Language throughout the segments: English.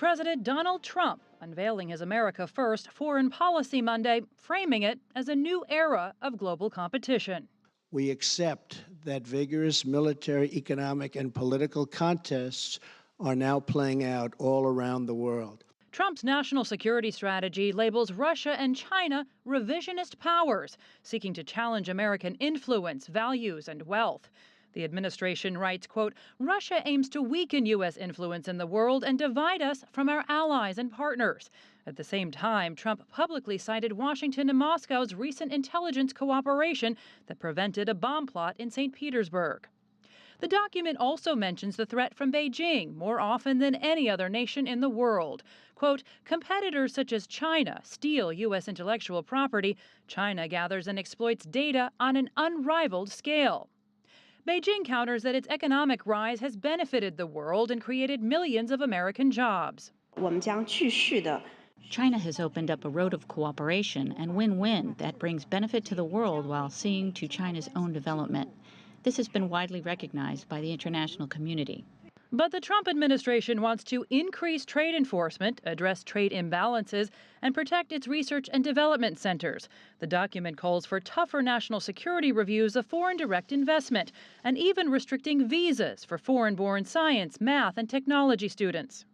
President Donald Trump unveiling his America First foreign policy Monday, framing it as a new era of global competition. We accept that vigorous military, economic, and political contests are now playing out all around the world. Trump's national security strategy labels Russia and China revisionist powers, seeking to challenge American influence, values, and wealth. The administration writes, quote, Russia aims to weaken U.S. influence in the world and divide us from our allies and partners. At the same time, Trump publicly cited Washington and Moscow's recent intelligence cooperation that prevented a bomb plot in St. Petersburg. The document also mentions the threat from Beijing more often than any other nation in the world. Quote, competitors such as China steal U.S. intellectual property. China gathers and exploits data on an unrivaled scale. Beijing counters that its economic rise has benefited the world and created millions of American jobs. China has opened up a road of cooperation and win-win that brings benefit to the world while seeing to China's own development. This has been widely recognized by the international community. But the Trump administration wants to increase trade enforcement, address trade imbalances, and protect its research and development centers. The document calls for tougher national security reviews of foreign direct investment and even restricting visas for foreign-born science, math, and technology students.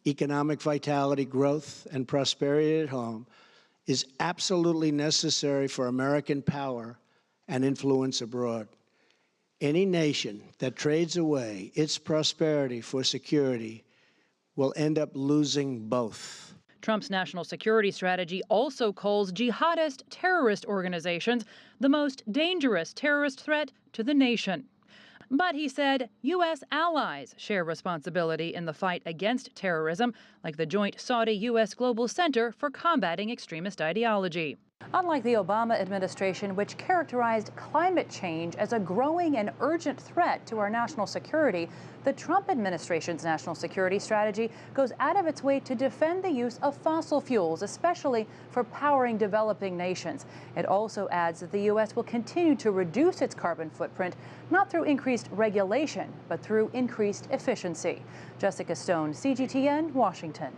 Economic vitality, growth, and prosperity at home is absolutely necessary for American power and influence abroad. Any nation that trades away its prosperity for security will end up losing both. Trump's national security strategy also calls jihadist terrorist organizations the most dangerous terrorist threat to the nation. But he said U.S. allies share responsibility in the fight against terrorism, like the joint Saudi-U.S. Global Center for Combating Extremist Ideology. Unlike the Obama administration, which characterized climate change as a growing and urgent threat to our national security, the Trump administration's national security strategy goes out of its way to defend the use of fossil fuels, especially for powering developing nations. It also adds that the U.S. will continue to reduce its carbon footprint, not through increased regulation, but through increased efficiency. Jessica Stone, CGTN, Washington.